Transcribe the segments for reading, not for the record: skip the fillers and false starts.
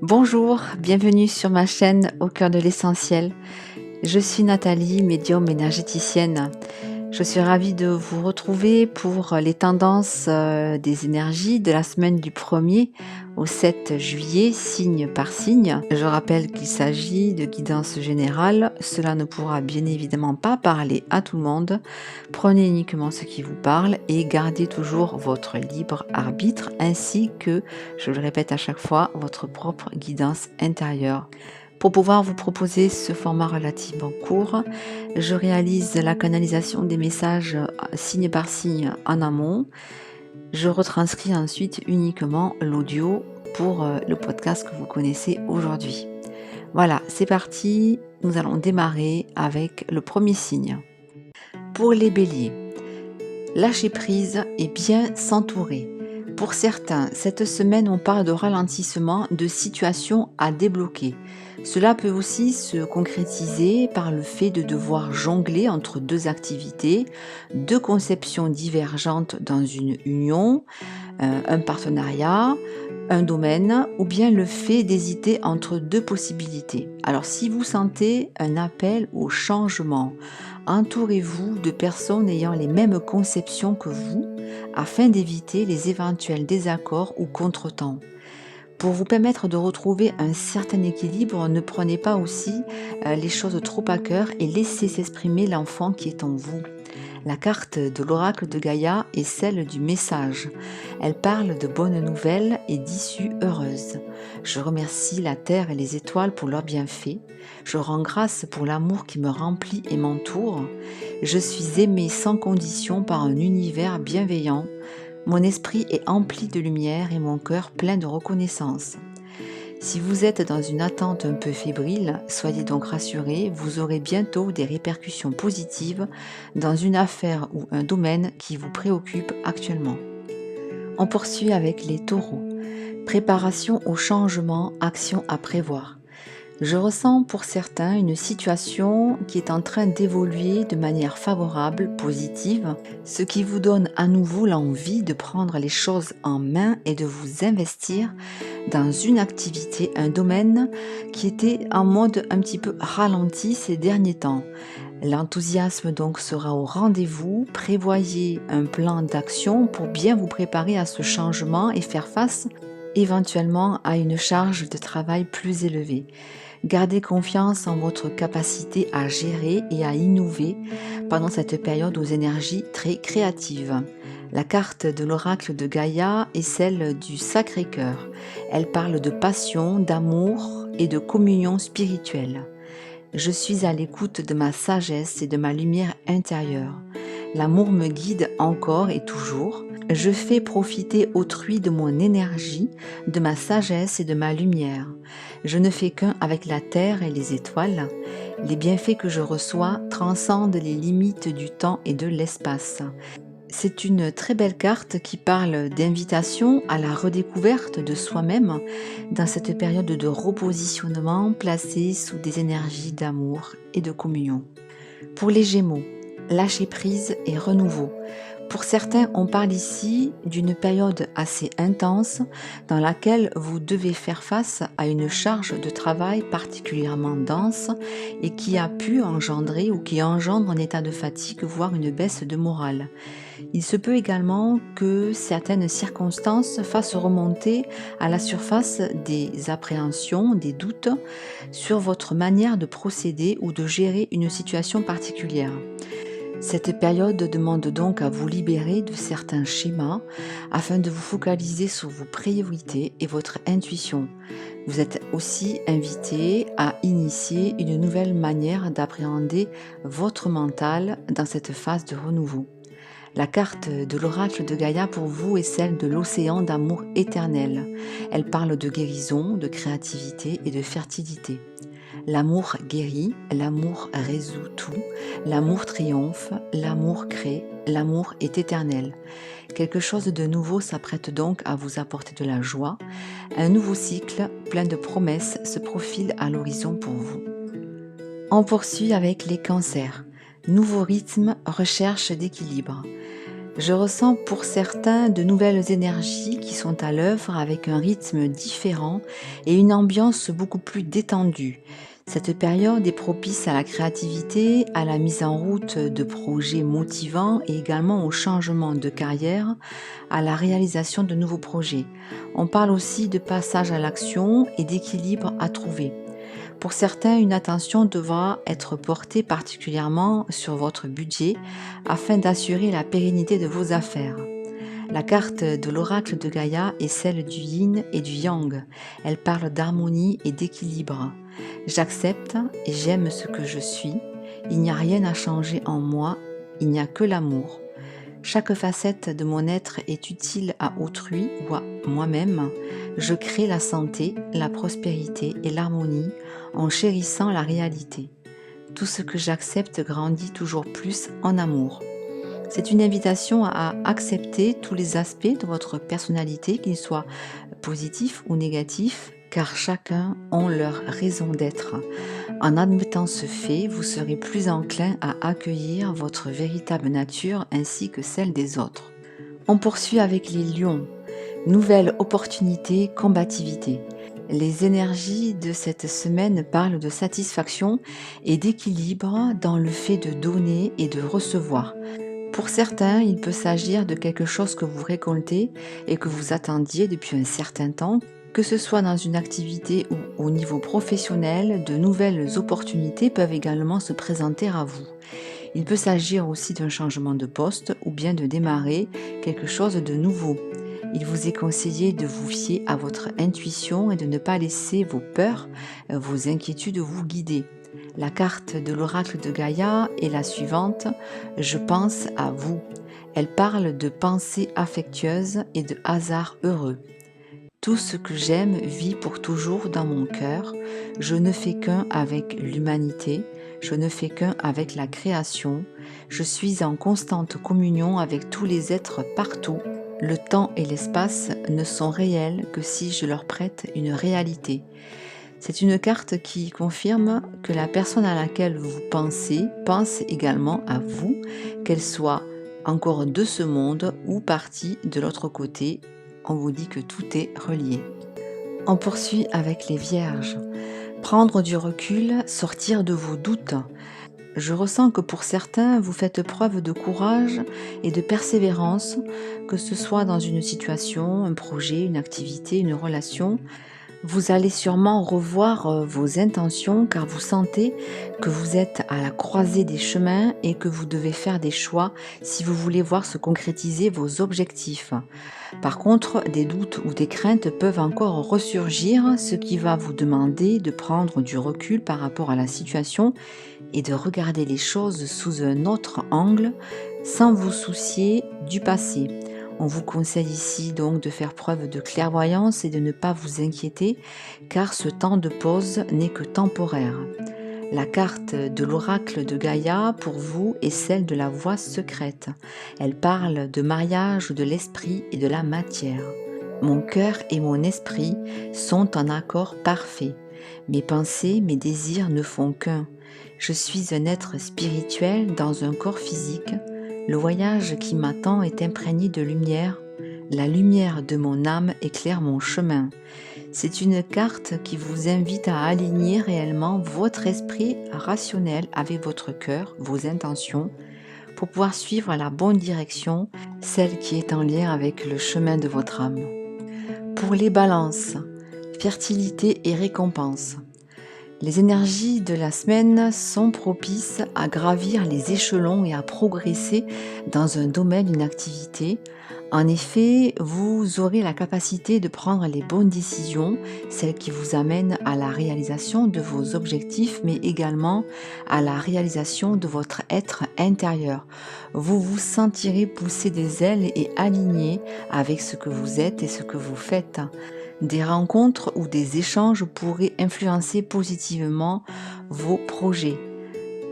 Bonjour, bienvenue sur ma chaîne Au cœur de l'essentiel. Je suis Nathalie, médium énergéticienne. Je suis ravie de vous retrouver pour les tendances des énergies de la semaine du 1er au 7 juillet, signe par signe. Je rappelle qu'il s'agit de guidance générale. Cela ne pourra bien évidemment pas parler à tout le monde. Prenez uniquement ce qui vous parle et gardez toujours votre libre arbitre ainsi que, je le répète à chaque fois, votre propre guidance intérieure. Pour pouvoir vous proposer ce format relativement court, je réalise la canalisation des messages signe par signe en amont. Je retranscris ensuite uniquement l'audio pour le podcast que vous connaissez aujourd'hui. Voilà, c'est parti, nous allons démarrer avec le premier signe. Pour les béliers, lâcher prise et bien s'entourer. Pour certains, cette semaine, on parle de ralentissement, de situations à débloquer. Cela peut aussi se concrétiser par le fait de devoir jongler entre deux activités, deux conceptions divergentes dans une union, un partenariat, un domaine, ou bien le fait d'hésiter entre deux possibilités. Alors si vous sentez un appel au changement, entourez-vous de personnes ayant les mêmes conceptions que vous afin d'éviter les éventuels désaccords ou contretemps. Pour vous permettre de retrouver un certain équilibre, ne prenez pas aussi les choses trop à cœur et laissez s'exprimer l'enfant qui est en vous. La carte de l'oracle de Gaïa est celle du message. Elle parle de bonnes nouvelles et d'issues heureuses. Je remercie la terre et les étoiles pour leurs bienfaits. Je rends grâce pour l'amour qui me remplit et m'entoure. Je suis aimée sans condition par un univers bienveillant. Mon esprit est empli de lumière et mon cœur plein de reconnaissance. Si vous êtes dans une attente un peu fébrile, soyez donc rassurés, vous aurez bientôt des répercussions positives dans une affaire ou un domaine qui vous préoccupe actuellement. On poursuit avec les taureaux. Préparation au changement, action à prévoir. Je ressens pour certains une situation qui est en train d'évoluer de manière favorable, positive, ce qui vous donne à nouveau l'envie de prendre les choses en main et de vous investir dans une activité, un domaine qui était en mode un petit peu ralenti ces derniers temps. L'enthousiasme donc sera au rendez-vous, prévoyez un plan d'action pour bien vous préparer à ce changement et faire face éventuellement à une charge de travail plus élevée. Gardez confiance en votre capacité à gérer et à innover pendant cette période aux énergies très créatives. La carte de l'oracle de Gaïa est celle du Sacré-Cœur. Elle parle de passion, d'amour et de communion spirituelle. Je suis à l'écoute de ma sagesse et de ma lumière intérieure. L'amour me guide encore et toujours. Je fais profiter autrui de mon énergie, de ma sagesse et de ma lumière. Je ne fais qu'un avec la terre et les étoiles. Les bienfaits que je reçois transcendent les limites du temps et de l'espace. C'est une très belle carte qui parle d'invitation à la redécouverte de soi-même dans cette période de repositionnement placée sous des énergies d'amour et de communion. Pour les Gémeaux, lâcher prise et renouveau. Pour certains, on parle ici d'une période assez intense dans laquelle vous devez faire face à une charge de travail particulièrement dense et qui a pu engendrer ou qui engendre un état de fatigue, voire une baisse de morale. Il se peut également que certaines circonstances fassent remonter à la surface des appréhensions, des doutes sur votre manière de procéder ou de gérer une situation particulière. Cette période demande donc à vous libérer de certains schémas afin de vous focaliser sur vos priorités et votre intuition. Vous êtes aussi invité à initier une nouvelle manière d'appréhender votre mental dans cette phase de renouveau. La carte de l'oracle de Gaïa pour vous est celle de l'océan d'amour éternel. Elle parle de guérison, de créativité et de fertilité. L'amour guérit, l'amour résout tout, l'amour triomphe, l'amour crée, l'amour est éternel. Quelque chose de nouveau s'apprête donc à vous apporter de la joie. Un nouveau cycle plein de promesses se profile à l'horizon pour vous. On poursuit avec les cancers. Nouveau rythme, recherche d'équilibre. Je ressens pour certains de nouvelles énergies qui sont à l'œuvre avec un rythme différent et une ambiance beaucoup plus détendue. Cette période est propice à la créativité, à la mise en route de projets motivants et également au changement de carrière, à la réalisation de nouveaux projets. On parle aussi de passage à l'action et d'équilibre à trouver. Pour certains, une attention devra être portée particulièrement sur votre budget afin d'assurer la pérennité de vos affaires. La carte de l'oracle de Gaïa est celle du yin et du yang. Elle parle d'harmonie et d'équilibre. J'accepte et j'aime ce que je suis. Il n'y a rien à changer en moi, il n'y a que l'amour. Chaque facette de mon être est utile à autrui ou à moi-même. Je crée la santé, la prospérité et l'harmonie en chérissant la réalité. Tout ce que j'accepte grandit toujours plus en amour. C'est une invitation à accepter tous les aspects de votre personnalité, qu'ils soient positifs ou négatifs, car chacun a leur raison d'être. En admettant ce fait, vous serez plus enclin à accueillir votre véritable nature ainsi que celle des autres. On poursuit avec les lions. Nouvelle opportunité, combativité. Les énergies de cette semaine parlent de satisfaction et d'équilibre dans le fait de donner et de recevoir. Pour certains, il peut s'agir de quelque chose que vous récoltez et que vous attendiez depuis un certain temps, que ce soit dans une activité ou au niveau professionnel, de nouvelles opportunités peuvent également se présenter à vous. Il peut s'agir aussi d'un changement de poste ou bien de démarrer quelque chose de nouveau. Il vous est conseillé de vous fier à votre intuition et de ne pas laisser vos peurs, vos inquiétudes vous guider. La carte de l'oracle de Gaïa est la suivante, je pense à vous. Elle parle de pensées affectueuses et de hasard heureux. Tout ce que j'aime vit pour toujours dans mon cœur. Je ne fais qu'un avec l'humanité. Je ne fais qu'un avec la création. Je suis en constante communion avec tous les êtres partout. Le temps et l'espace ne sont réels que si je leur prête une réalité. C'est une carte qui confirme que la personne à laquelle vous pensez pense également à vous, qu'elle soit encore de ce monde ou partie de l'autre côté. On vous dit que tout est relié. On poursuit avec les vierges. Prendre du recul, sortir de vos doutes. Je ressens que pour certains, vous faites preuve de courage et de persévérance, que ce soit dans une situation, un projet, une activité, une relation. Vous allez sûrement revoir vos intentions car vous sentez que vous êtes à la croisée des chemins et que vous devez faire des choix si vous voulez voir se concrétiser vos objectifs. Par contre, des doutes ou des craintes peuvent encore ressurgir, ce qui va vous demander de prendre du recul par rapport à la situation et de regarder les choses sous un autre angle sans vous soucier du passé. On vous conseille ici donc de faire preuve de clairvoyance et de ne pas vous inquiéter car ce temps de pause n'est que temporaire. La carte de l'oracle de Gaïa pour vous est celle de la voie secrète. Elle parle de mariage de l'esprit et de la matière. Mon cœur et mon esprit sont en accord parfait. Mes pensées, mes désirs ne font qu'un. Je suis un être spirituel dans un corps physique. Le voyage qui m'attend est imprégné de lumière. La lumière de mon âme éclaire mon chemin. C'est une carte qui vous invite à aligner réellement votre esprit rationnel avec votre cœur, vos intentions, pour pouvoir suivre la bonne direction, celle qui est en lien avec le chemin de votre âme. Pour les balances, fertilité et récompense. Les énergies de la semaine sont propices à gravir les échelons et à progresser dans un domaine, une activité. En effet, vous aurez la capacité de prendre les bonnes décisions, celles qui vous amènent à la réalisation de vos objectifs, mais également à la réalisation de votre être intérieur. Vous vous sentirez pousser des ailes et aligné avec ce que vous êtes et ce que vous faites. Des rencontres ou des échanges pourraient influencer positivement vos projets.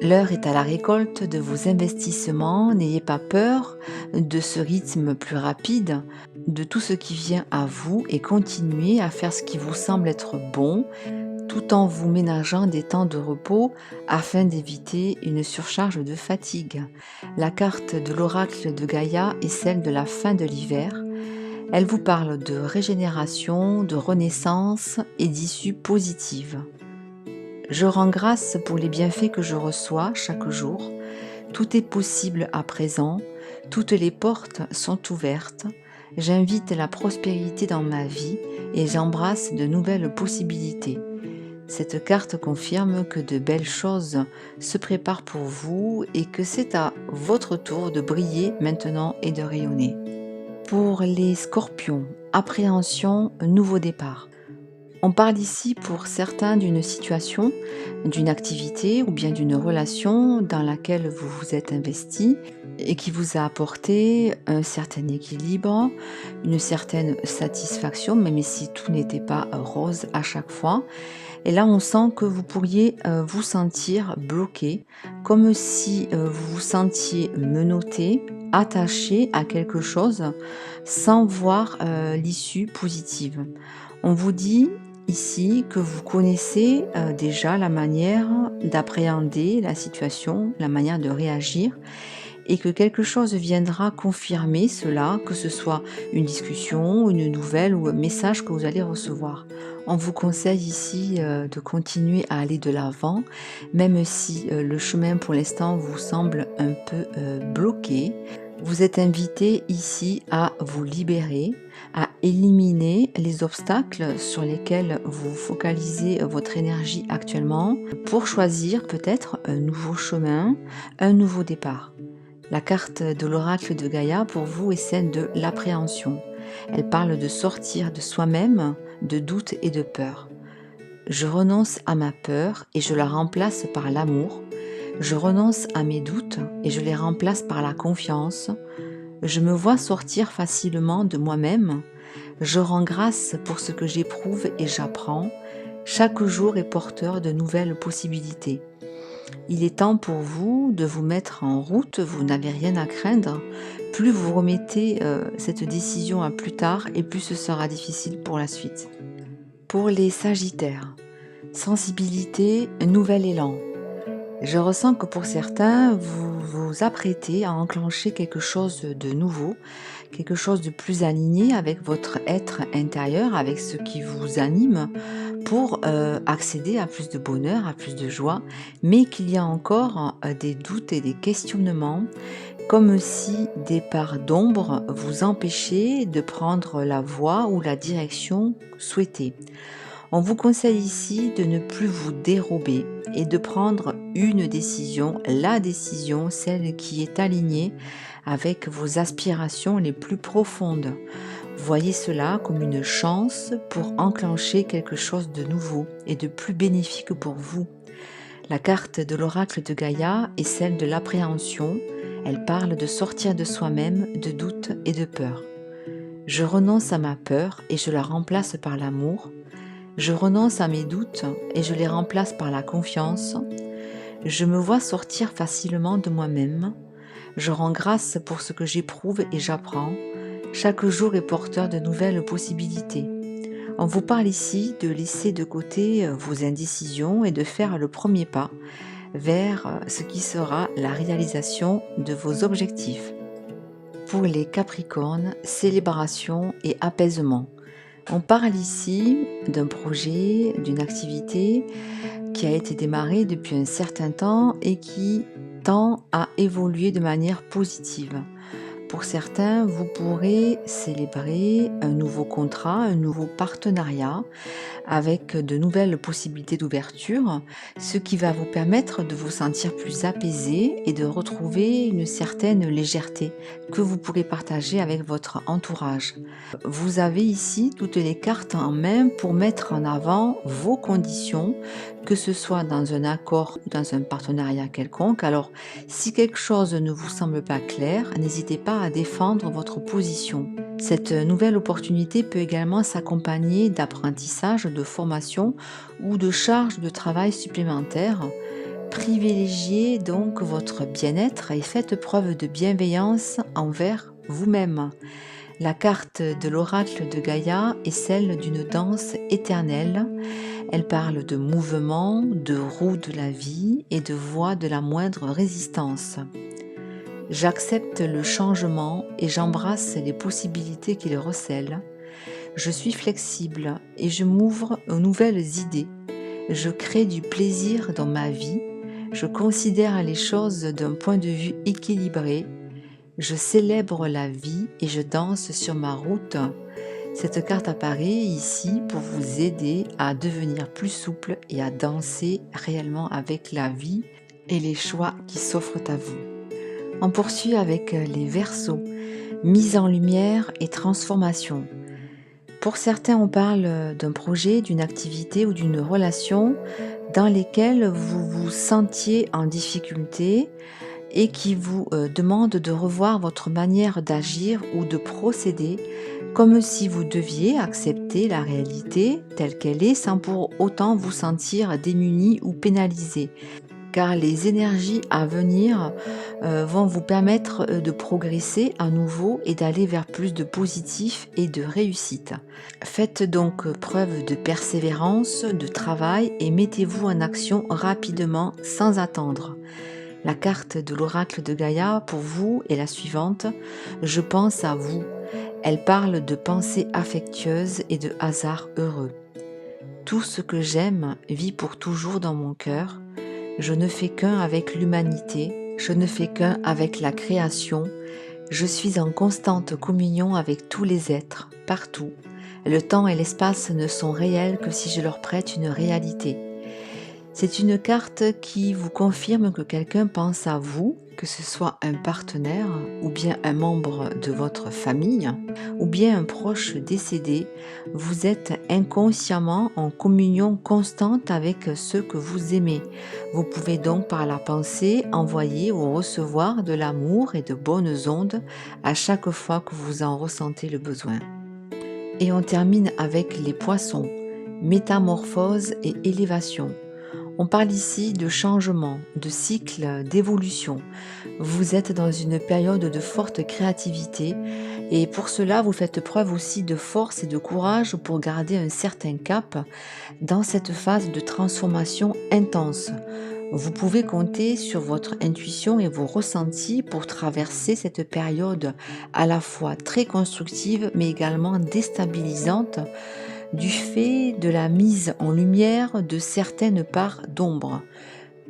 L'heure est à la récolte de vos investissements, n'ayez pas peur de ce rythme plus rapide, de tout ce qui vient à vous et continuez à faire ce qui vous semble être bon. tout en vous ménageant des temps de repos afin d'éviter une surcharge de fatigue. La carte de l'oracle de Gaïa est celle de la fin de l'hiver. Elle vous parle de régénération, de renaissance et d'issues positives. Je rends grâce pour les bienfaits que je reçois chaque jour. Tout est possible à présent, toutes les portes sont ouvertes. J'invite la prospérité dans ma vie et j'embrasse de nouvelles possibilités. Cette carte confirme que de belles choses se préparent pour vous et que c'est à votre tour de briller maintenant et de rayonner. Pour les scorpions, appréhension, nouveau départ. On parle ici pour certains d'une situation, d'une activité ou bien d'une relation dans laquelle vous vous êtes investi et qui vous a apporté un certain équilibre, une certaine satisfaction, même si tout n'était pas rose à chaque fois. Et là, on sent que vous pourriez vous sentir bloqué, comme si vous vous sentiez menotté, attaché à quelque chose sans voir l'issue positive. On vous dit ici que vous connaissez déjà la manière d'appréhender la situation, la manière de réagir et que quelque chose viendra confirmer cela, que ce soit une discussion, une nouvelle ou un message que vous allez recevoir. On vous conseille ici de continuer à aller de l'avant, même si le chemin pour l'instant vous semble un peu bloqué. Vous êtes invité ici à vous libérer, à éliminer les obstacles sur lesquels vous focalisez votre énergie actuellement pour choisir peut-être un nouveau chemin, un nouveau départ. La carte de l'oracle de Gaïa pour vous est celle de l'appréhension. Elle parle de sortir de soi-même, de doute et de peur. Je renonce à ma peur et je la remplace par l'amour. Je renonce à mes doutes et je les remplace par la confiance. Je me vois sortir facilement de moi-même. Je rends grâce pour ce que j'éprouve et j'apprends. Chaque jour est porteur de nouvelles possibilités. Il est temps pour vous de vous mettre en route, vous n'avez rien à craindre. Plus vous remettez cette décision à plus tard et plus ce sera difficile pour la suite. Pour les Sagittaires, sensibilité, nouvel élan. Je ressens que pour certains, vous vous apprêtez à enclencher quelque chose de nouveau, quelque chose de plus aligné avec votre être intérieur, avec ce qui vous anime, pour accéder à plus de bonheur, à plus de joie, mais qu'il y a encore des doutes et des questionnements, comme si des parts d'ombre vous empêchaient de prendre la voie ou la direction souhaitée. On vous conseille ici de ne plus vous dérober et de prendre une décision, la décision, celle qui est alignée avec vos aspirations les plus profondes. Voyez cela comme une chance pour enclencher quelque chose de nouveau et de plus bénéfique pour vous. La carte de l'oracle de Gaïa est celle de l'appréhension. Elle parle de sortir de soi-même, de doute et de peur. Je renonce à ma peur et je la remplace par l'amour. Je renonce à mes doutes et je les remplace par la confiance. Je me vois sortir facilement de moi-même. Je rends grâce pour ce que j'éprouve et j'apprends. Chaque jour est porteur de nouvelles possibilités. On vous parle ici de laisser de côté vos indécisions et de faire le premier pas vers ce qui sera la réalisation de vos objectifs. Pour les Capricornes, célébration et apaisement. On parle ici d'un projet, d'une activité qui a été démarrée depuis un certain temps et qui tend à évoluer de manière positive. Pour certains, vous pourrez célébrer un nouveau contrat, un nouveau partenariat avec de nouvelles possibilités d'ouverture, ce qui va vous permettre de vous sentir plus apaisé et de retrouver une certaine légèreté que vous pourrez partager avec votre entourage. Vous avez ici toutes les cartes en main pour mettre en avant vos conditions, que ce soit dans un accord ou dans un partenariat quelconque. Alors, si quelque chose ne vous semble pas clair, n'hésitez pas à défendre votre position. Cette nouvelle opportunité peut également s'accompagner d'apprentissage, de formation ou de charges de travail supplémentaires. Privilégiez donc votre bien-être et faites preuve de bienveillance envers vous-même. La carte de l'oracle de Gaïa est celle d'une danse éternelle. Elle parle de mouvement, de roue de la vie et de voie de la moindre résistance. J'accepte le changement et j'embrasse les possibilités qu'il recèle. Je suis flexible et je m'ouvre aux nouvelles idées. Je crée du plaisir dans ma vie. Je considère les choses d'un point de vue équilibré. Je célèbre la vie et je danse sur ma route. Cette carte apparaît ici pour vous aider à devenir plus souple et à danser réellement avec la vie et les choix qui s'offrent à vous. On poursuit avec les Verseaux, mise en lumière et transformation. Pour certains, on parle d'un projet, d'une activité ou d'une relation dans lesquelles vous vous sentiez en difficulté et qui vous demande de revoir votre manière d'agir ou de procéder, comme si vous deviez accepter la réalité telle qu'elle est sans pour autant vous sentir démuni ou pénalisé. Car les énergies à venir vont vous permettre de progresser à nouveau et d'aller vers plus de positif et de réussite. Faites donc preuve de persévérance, de travail et mettez-vous en action rapidement sans attendre. La carte de l'oracle de Gaïa pour vous est la suivante. Je pense à vous. Elle parle de pensées affectueuses et de hasards heureux. Tout ce que j'aime vit pour toujours dans mon cœur. Je ne fais qu'un avec l'humanité. Je ne fais qu'un avec la création. Je suis en constante communion avec tous les êtres, partout. Le temps et l'espace ne sont réels que si je leur prête une réalité. C'est une carte qui vous confirme que quelqu'un pense à vous, que ce soit un partenaire ou bien un membre de votre famille ou bien un proche décédé. Vous êtes inconsciemment en communion constante avec ceux que vous aimez. Vous pouvez donc par la pensée envoyer ou recevoir de l'amour et de bonnes ondes à chaque fois que vous en ressentez le besoin. Et on termine avec les Poissons, métamorphose et élévation. On parle ici de changement, de cycle, d'évolution. Vous êtes dans une période de forte créativité et pour cela vous faites preuve aussi de force et de courage pour garder un certain cap dans cette phase de transformation intense. Vous pouvez compter sur votre intuition et vos ressentis pour traverser cette période à la fois très constructive mais également déstabilisante du fait de la mise en lumière de certaines parts d'ombre.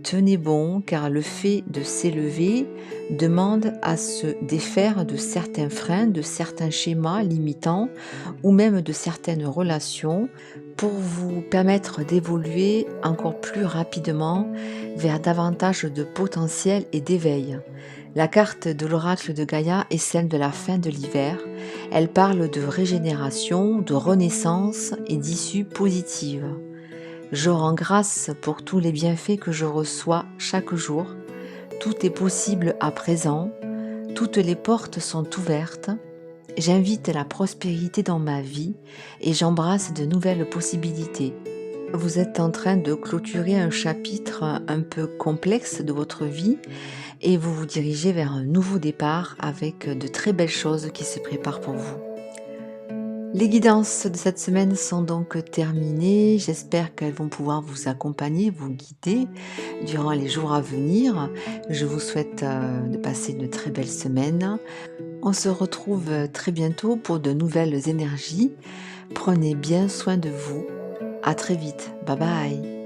Tenez bon, car le fait de s'élever demande à se défaire de certains freins, de certains schémas limitants ou même de certaines relations pour vous permettre d'évoluer encore plus rapidement vers davantage de potentiel et d'éveil. La carte de l'oracle de Gaïa est celle de la fin de l'hiver. Elle parle de régénération, de renaissance et d'issue positive. Je rends grâce pour tous les bienfaits que je reçois chaque jour. Tout est possible à présent. Toutes les portes sont ouvertes. J'invite la prospérité dans ma vie et j'embrasse de nouvelles possibilités. Vous êtes en train de clôturer un chapitre un peu complexe de votre vie et vous vous dirigez vers un nouveau départ avec de très belles choses qui se préparent pour vous. Les guidances de cette semaine sont donc terminées. J'espère qu'elles vont pouvoir vous accompagner, vous guider durant les jours à venir. Je vous souhaite de passer une très belle semaine. On se retrouve très bientôt pour de nouvelles énergies. Prenez bien soin de vous. À très vite. Bye bye.